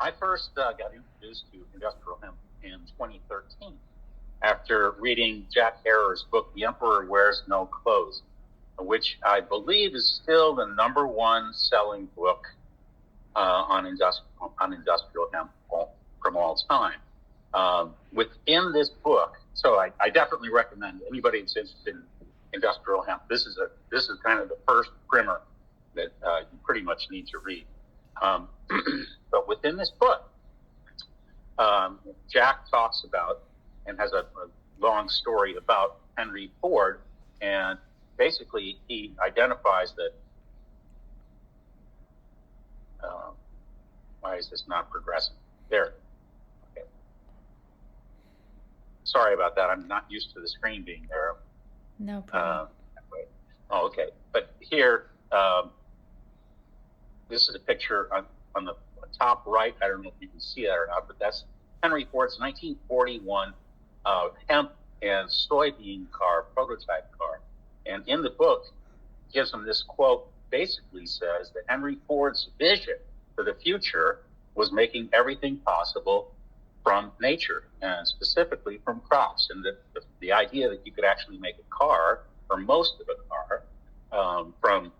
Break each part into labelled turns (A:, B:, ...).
A: I first got introduced to industrial hemp in 2013 after reading Jack Herer's book, The Emperor Wears No Clothes, which I believe is still the #1 selling book on industrial hemp from all time. Within this book, so I definitely recommend anybody that's interested in industrial hemp. This is kind of the first primer that you pretty much need to read. But within this book, Jack talks about and has a long story about Henry Ford, and basically he identifies that. Why is this not progressing? There. Okay. Sorry about that. I'm not used to the screen being there.
B: No problem.
A: Okay. But here, this is a picture on the top right. I don't know if you can see that or not, but that's Henry Ford's 1941 hemp and soybean car, prototype car. And in the book, gives him this quote, basically says that Henry Ford's vision for the future was making everything possible from nature, and specifically from crops. And the idea that you could actually make a car, or most of a car, from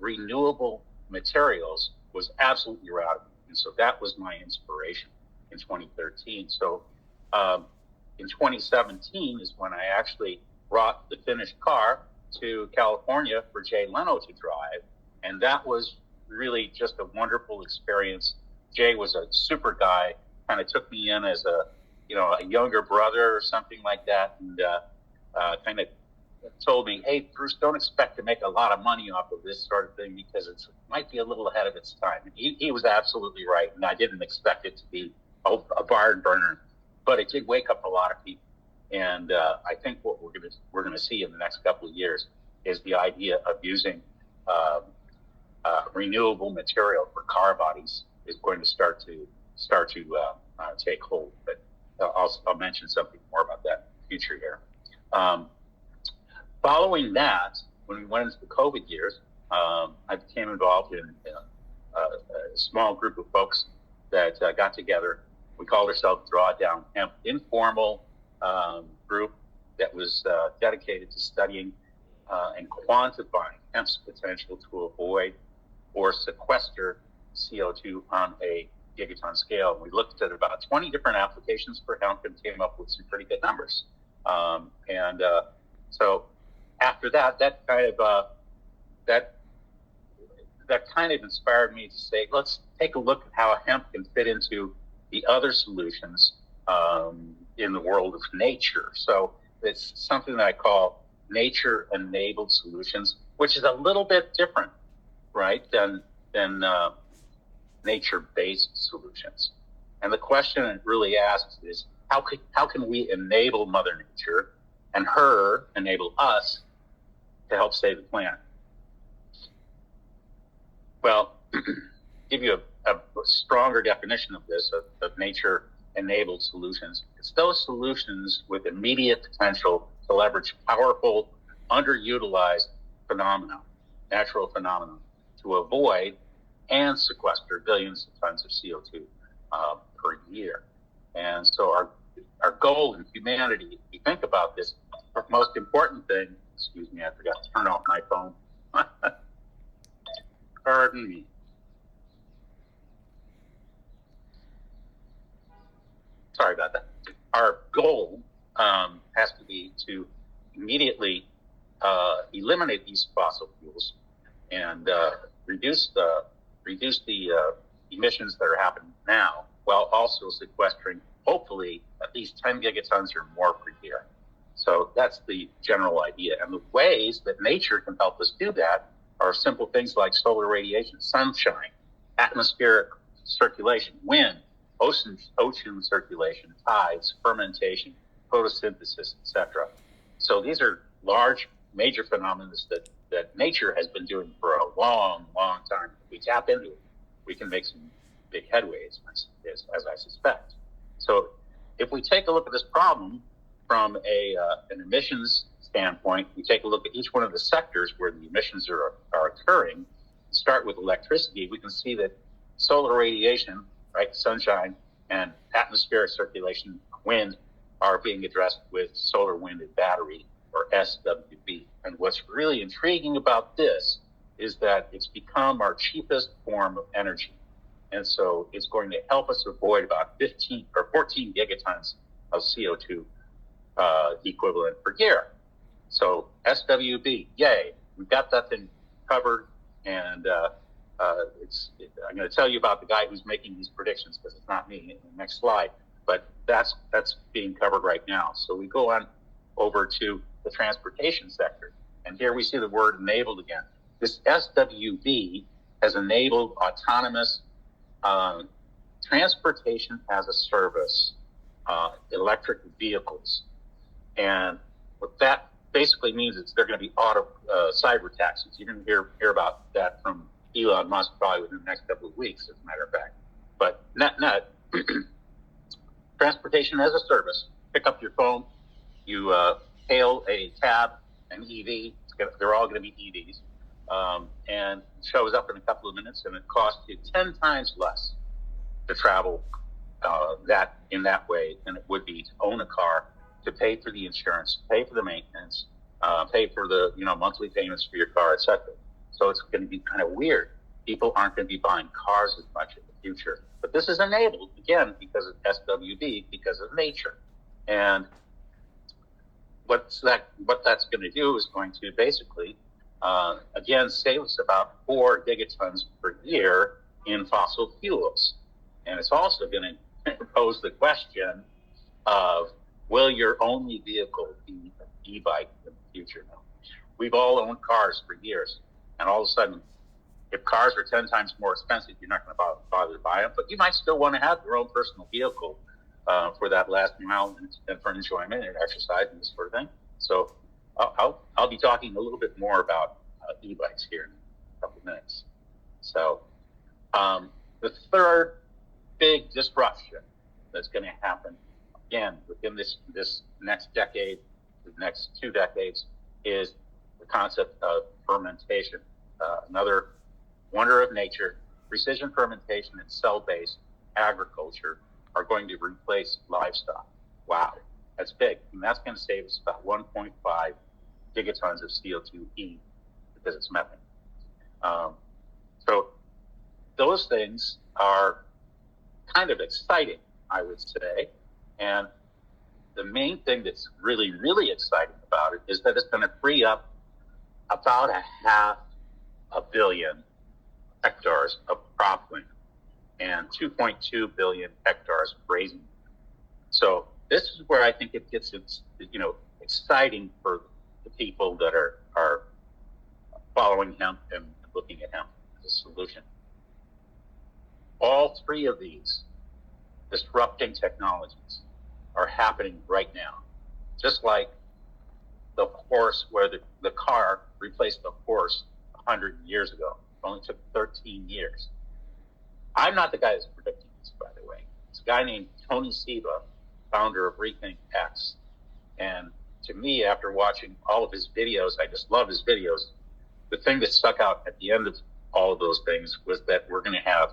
A: renewable materials was absolutely radical. And so that was my inspiration in 2013. So in 2017 is when I actually brought the finished car to California for Jay Leno to drive. And that was really just a wonderful experience. Jay was a super guy, kind of took me in as a younger brother or something like that. And kind of told me, hey, Bruce, don't expect to make a lot of money off of this sort of thing because it might be a little ahead of its time. And he was absolutely right. And I didn't expect it to be a barn burner, but it did wake up a lot of people. And I think what we're gonna see in the next couple of years is the idea of using renewable material for car bodies is going to start to take hold. But I'll mention something more about that in the future here. Following that, when we went into the COVID years, I became involved in a small group of folks that got together. We called ourselves Drawdown Hemp, informal group that was dedicated to studying and quantifying hemp's potential to avoid or sequester CO2 on a gigaton scale. We looked at about 20 different applications for hemp and came up with some pretty good numbers. So after that kind of inspired me to say, let's take a look at how hemp can fit into the other solutions in the world of nature. So it's something that I call nature-enabled solutions, which is a little bit different, right, than nature-based solutions. And the question it really asks is, how can we enable Mother Nature and her enable us to help save the planet? Well, give you a stronger definition of this, of nature-enabled solutions. It's those solutions with immediate potential to leverage powerful, underutilized phenomena, natural phenomena, to avoid and sequester billions of tons of CO2 per year. And so our goal in humanity, if you think about this, the most important thing, excuse me, I forgot to turn off my phone. Pardon me. Sorry about that. Our goal has to be to immediately eliminate these fossil fuels and reduce the emissions that are happening now, while also sequestering, hopefully, at least 10 gigatons or more per year. So that's the general idea. And the ways that nature can help us do that are simple things like solar radiation, sunshine, atmospheric circulation, wind, ocean circulation, tides, fermentation, photosynthesis, etc. So these are large, major phenomena that nature has been doing for a long, long time. If we tap into it, we can make some big headways, as I suspect. So if we take a look at this problem from an emissions standpoint, we take a look at each one of the sectors where the emissions are occurring. Start with electricity. We can see that solar radiation right? Sunshine and atmospheric circulation, wind, are being addressed with solar wind and battery, or SWB. And what's really intriguing about this is that it's become our cheapest form of energy. And so it's going to help us avoid about 15 or 14 gigatons of CO2 equivalent per year. So SWB, yay, we've got that thing covered. And I'm going to tell you about the guy who's making these predictions, because it's not me in the next slide, but that's being covered right now. So we go on over to the transportation sector, and here we see the word enabled again. This SWB has enabled autonomous transportation as a service, electric vehicles. And what that basically means is they're going to be cyber taxis. You're going to hear about that from Elon Musk probably within the next couple of weeks, as a matter of fact. But net, transportation as a service. Pick up your phone, you hail a cab, an EV. They're all going to be EVs, and it shows up in a couple of minutes, and it costs you 10 times less to travel in that way than it would be to own a car, to pay for the insurance, pay for the maintenance, pay for the monthly payments for your car, etc. So it's going to be kind of weird. People aren't going to be buying cars as much in the future. But this is enabled, again, because of SWB, because of nature. And what that's going to do is going to basically, again, save us about 4 gigatons per year in fossil fuels. And it's also going to pose the question of, will your only vehicle be an e-bike in the future? Now, we've all owned cars for years, and all of a sudden, if cars are 10 times more expensive, you're not going to bother to buy them, but you might still want to have your own personal vehicle for that last mile and for enjoyment and exercise and this sort of thing. So I'll be talking a little bit more about e-bikes here in a couple of minutes. So the third big disruption that's going to happen, again, within this next decade, the next 2 decades, is the concept of fermentation. Another wonder of nature. Precision fermentation and cell-based agriculture are going to replace livestock. Wow, that's big. And that's going to save us about 1.5 gigatons of CO2e because it's methane. So those things are kind of exciting, I would say. And the main thing that's really, really exciting about it is that it's going to free up about 500 million hectares of cropland and 2.2 billion hectares of grazing. So this is where I think it gets exciting for the people that are following hemp and looking at hemp as a solution. All 3 of these disrupting technologies are happening right now, just like the horse, where the car replaced the horse 100 years ago. It only took 13 years. I'm not the guy that's predicting this, by the way. It's a guy named Tony Seba, founder of Rethink X. And to me, after watching all of his videos, I just love his videos. The thing that stuck out at the end of all of those things was that we're going to have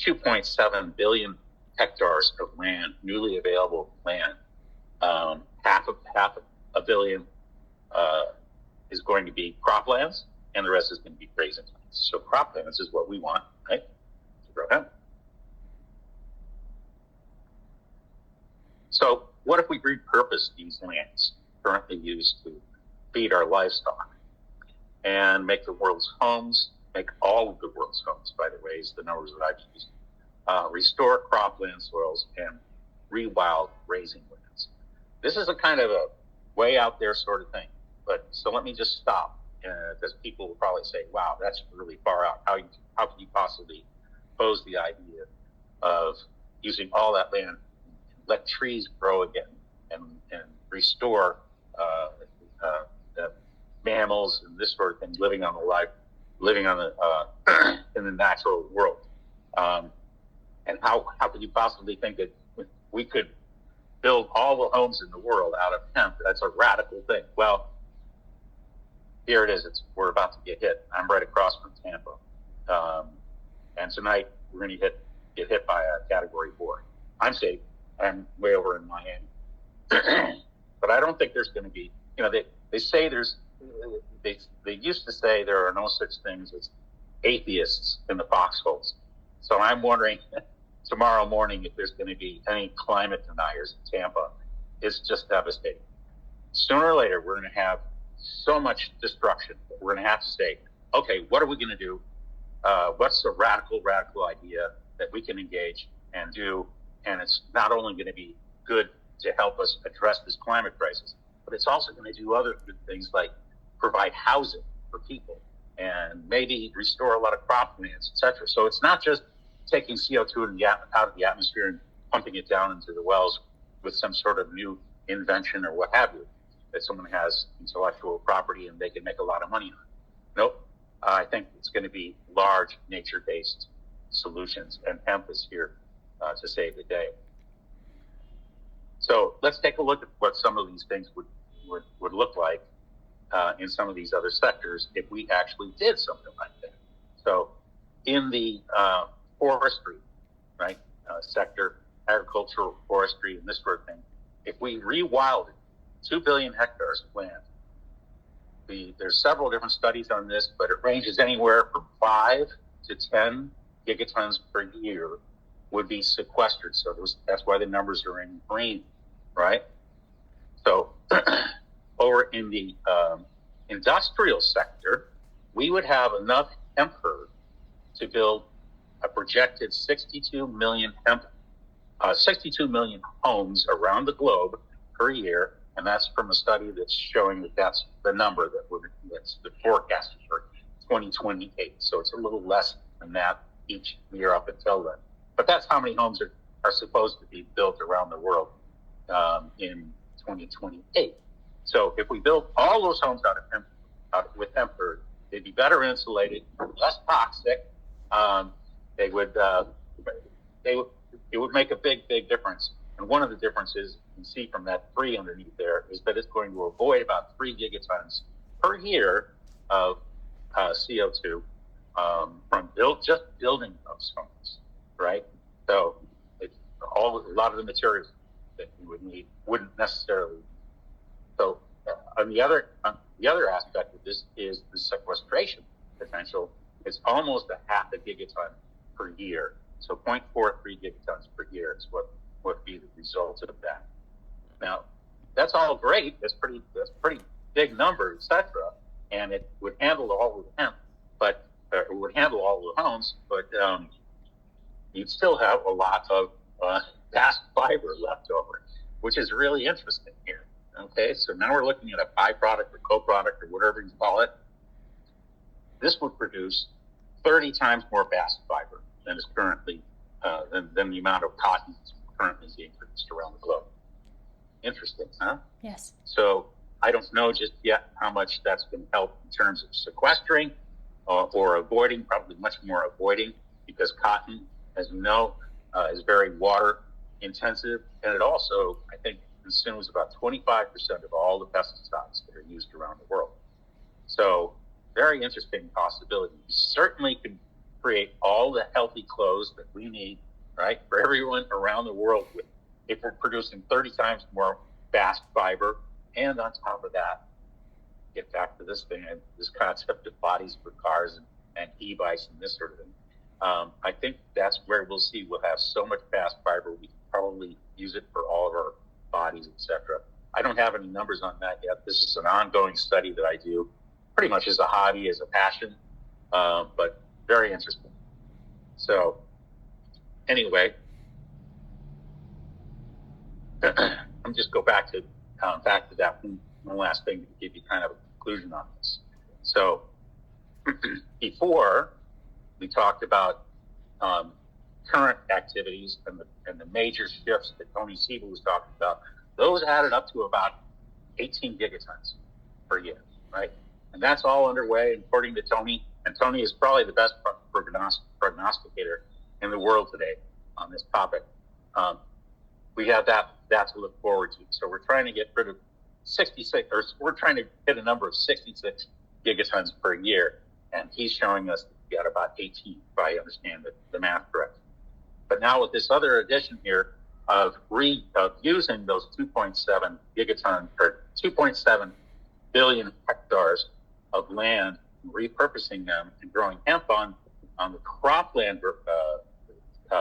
A: 2.7 billion hectares of land, newly available land. Half a billion is going to be croplands, and the rest is going to be grazing lands. So croplands is what we want, right? To grow hemp. So what if we repurpose these lands currently used to feed our livestock and make the world's homes, make all of the world's homes, by the way, is the numbers that I've used, restore cropland soils and rewild grazing lands. This is a kind of a way out there sort of thing. But so let me just stop, because people will probably say, wow, that's really far out. How can you possibly pose the idea of using all that land, let trees grow again, and restore the mammals and this sort of thing living on the in the natural world? And how could you possibly think that we could build all the homes in the world out of hemp? That's a radical thing. Well, here it is. We're about to get hit. I'm right across from Tampa. And tonight we're going to hit get hit by a Category 4. I'm safe. I'm way over in Miami. But I don't think there's going to be, they say they used to say there are no such things as atheists in the foxholes. So I'm wondering tomorrow morning if there's going to be any climate deniers in Tampa. It's just devastating. Sooner or later, we're going to have so much destruction that we're going to have to say, okay, what are we going to do? What's the radical idea that we can engage and do? And it's not only going to be good to help us address this climate crisis, but it's also going to do other good things like provide housing for people and maybe restore a lot of croplands, et cetera. So it's not just taking CO2 out of the atmosphere and pumping it down into the wells with some sort of new invention or what have you, that someone has intellectual property and they can make a lot of money on. Nope. I think it's going to be large nature-based solutions, and hemp is here to save the day. So let's take a look at what some of these things would look like in some of these other sectors if we actually did something like that. So in the forestry, right, sector, agricultural, forestry, and this sort of thing, if we rewilded 2 billion hectares of land, there's several different studies on this, but it ranges anywhere from 5 to 10 gigatons per year would be sequestered. So that's why the numbers are in green, right? So over in the industrial sector, we would have enough hemp herd to build a projected 62 million 62 million homes around the globe per year. And that's from a study that's showing that that's the number that's the forecast for 2028. So it's a little less than that each year up until then. But that's how many homes are supposed to be built around the world in 2028. So if we build all those homes with hemp herd, they'd be better insulated, less toxic. It would make a big difference. And one of the differences you can see from that 3 underneath there is that it's going to avoid about 3 gigatons per year of CO2 from just building those homes, right? So a lot of the materials that you would need wouldn't necessarily. So on the other aspect of this is the sequestration potential. It's almost a half a gigaton per year. So 0.43 gigatons per year is what would be the result of that. Now, that's all great. That's pretty big number, etc. And it would handle all of the hemp, but it would handle all the homes. But you'd still have a lot of bast fiber left over, which is really interesting here. Okay, so now we're looking at a byproduct or co-product or whatever you call it. This would produce 30 times more bast fiber than is currently than the amount of cotton that's currently being produced around the globe. Interesting, huh?
B: Yes.
A: So I don't know just yet how much that's going to help in terms of sequestering or avoiding, probably much more avoiding, because cotton, as you know, is very water intensive, and it also, I think, consumes about 25% of all the pesticides that are used around the world. So very interesting possibility. We certainly can create all the healthy clothes that we need, right, for everyone around the world if we're producing 30 times more bast fiber. And on top of that, get back to this thing, this concept of bodies for cars and e-bikes and this sort of thing. I think that's where we'll have so much bast fiber, we can probably use it for all of our bodies, etc. I don't have any numbers on that yet. This is an ongoing study that I do pretty much as a hobby, as a passion, but very interesting. So anyway, I'm just go back to that one last thing to give you kind of a conclusion on this. So before we talked about current activities and the major shifts that Tony Siebel was talking about, those added up to about 18 gigatons per year, right? And that's all underway, according to Tony. And Tony is probably the best prognosticator in the world today on this topic. We have that to look forward to. So we're trying to get rid of 66, or we're trying to hit a number of 66 gigatons per year. And he's showing us that we got about 18, if I understand the math correct. But now with this other addition here of using those 2.7 gigatons or 2.7 billion hectares of land, and repurposing them and growing hemp on the cropland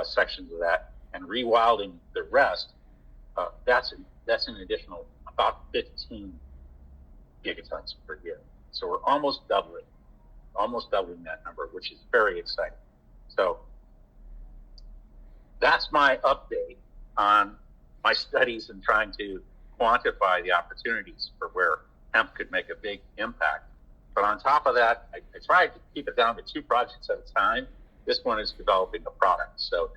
A: sections of that, and rewilding the rest, that's an additional about 15 gigatons per year. So we're almost doubling that number, which is very exciting. So that's my update on my studies and trying to quantify the opportunities for where hemp could make a big impact. But on top of that, I tried to keep it down to 2 projects at a time. This one is developing a product. So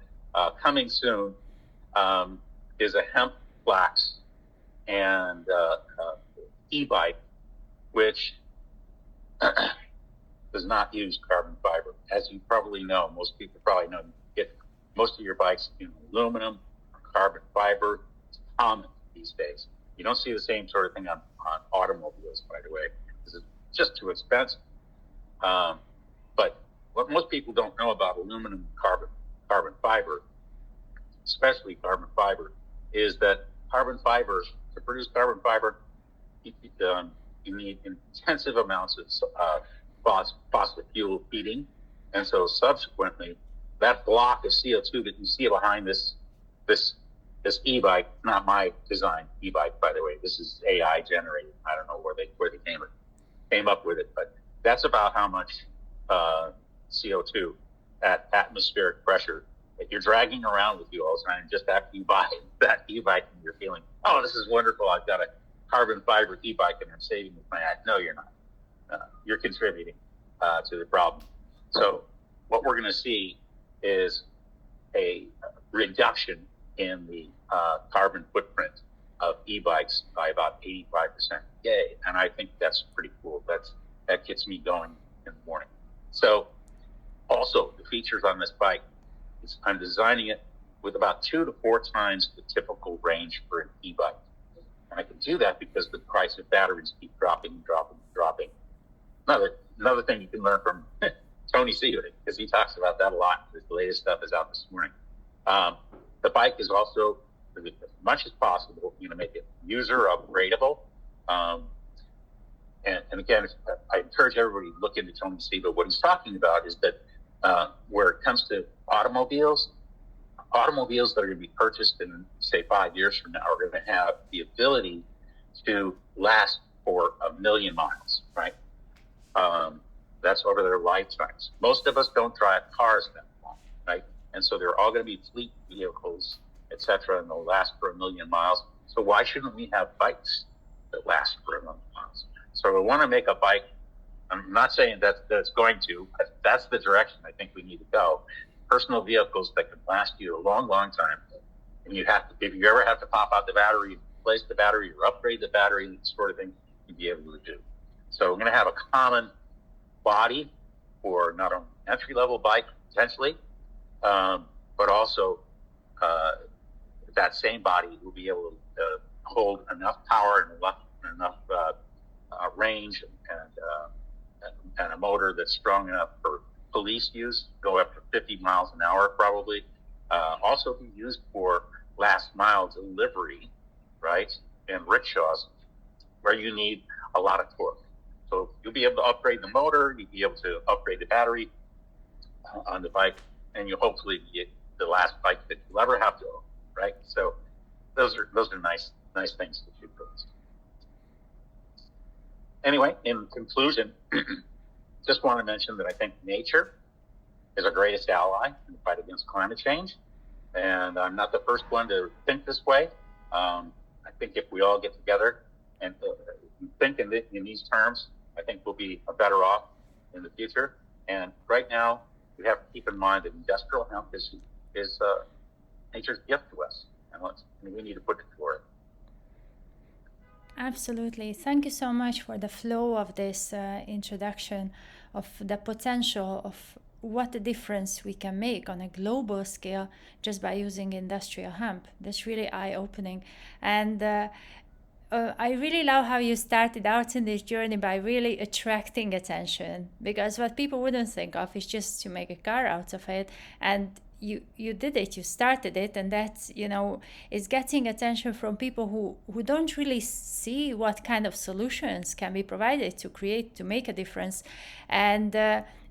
A: coming soon is a hemp flax and e-bike, which does not use carbon fiber. As you probably know, most people probably know, you get most of your bikes in aluminum or carbon fiber. It's common these days. You don't see the same sort of thing on automobiles, by the way, because it's just too expensive. But what most people don't know about aluminum and carbon fiber, especially carbon fiber, is that carbon fiber, to produce carbon fiber, you need intensive amounts of fossil fuel heating. And so subsequently, that block of CO2 that you see behind this e-bike, not my design e-bike, by the way, this is AI generated. I don't know where they came up with it, but that's about how much CO2 at atmospheric pressure that you're dragging around with you all the time. Just after you buy that e-bike and you're feeling, oh, this is wonderful, I've got a carbon fiber e-bike and I'm saving the planet. No, you're not. You're contributing to the problem. So what we're going to see is a reduction in the carbon footprint of e-bikes by about 85%. Yay. And I think that's pretty cool. That gets me going in the morning. So also the features on this bike, I'm designing it with about 2 to 4 times the typical range for an e-bike. And I can do that because the price of batteries keep dropping. Another thing you can learn from Tony Seawood, because he talks about that a lot. His latest stuff is out this morning. The bike is also, as much as possible, make it user upgradable. And again, I encourage everybody to look into Tony Seawood. What he's talking about is that where it comes to automobiles that are going to be purchased in, say, 5 years from now are going to have the ability to last for 1 million miles, right? That's over their lifetimes. Most of us don't drive cars that long, right? And so they're all going to be fleet vehicles, et cetera, and they'll last for 1 million miles. So why shouldn't we have bikes that last for 1 million miles? So we want to make a bike. I'm not saying that it's going to, but that's the direction I think we need to go. Personal vehicles that can last you a long, long time. And if you ever have to pop out the battery, replace the battery, or upgrade the battery, sort of thing, you'd be able to do. So we're going to have a common body for not only an entry-level bike, potentially, but also that same body will be able to hold enough power and enough range and a motor that's strong enough for police use, go up to 50 miles an hour probably. Also be used for last mile delivery, right? And rickshaws, where you need a lot of torque. So you'll be able to upgrade the motor, you'll be able to upgrade the battery on the bike, and you'll hopefully get the last bike that you'll ever have to own, right? So those are nice things to shoot for. Anyway, in conclusion, just want to mention that I think nature is our greatest ally in the fight against climate change. And I'm not the first one to think this way. I think if we all get together and think in these terms, I think we'll be better off in the future. And right now, we have to keep in mind that industrial hemp is nature's gift to us. And we need to put it forward.
B: Absolutely. Thank you so much for the flow of this introduction of the potential of what a difference we can make on a global scale just by using industrial hemp. That's really eye-opening. And I really love how you started out in this journey by really attracting attention, because what people wouldn't think of is just to make a car out of it. And you did it, you started it, and that's, is getting attention from people who don't really see what kind of solutions can be provided to make a difference. And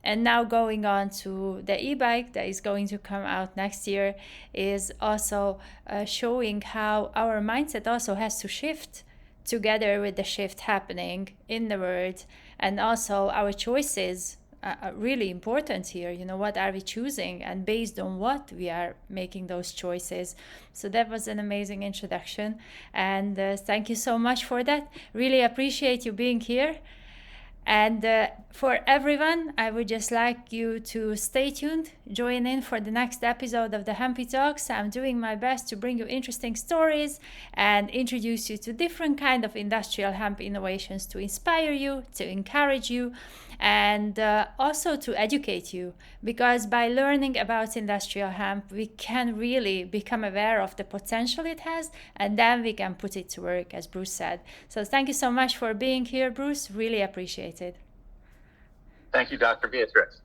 B: now going on to the e-bike that is going to come out next year is also showing how our mindset also has to shift together with the shift happening in the world. And also our choices are really important here. What are we choosing, and based on what we are making those choices. So that was an amazing introduction, and thank you so much for that. Really appreciate you being here. And for everyone, I would just like you to stay tuned, join in for the next episode of the Hempy Talks. I'm doing my best to bring you interesting stories and introduce you to different kind of industrial hemp innovations to inspire you, to encourage you, and also to educate you. Because by learning about industrial hemp, we can really become aware of the potential it has, and then we can put it to work, as Bruce said. So thank you so much for being here, Bruce. Really appreciate it.
A: Thank you, Dr. Beatrix.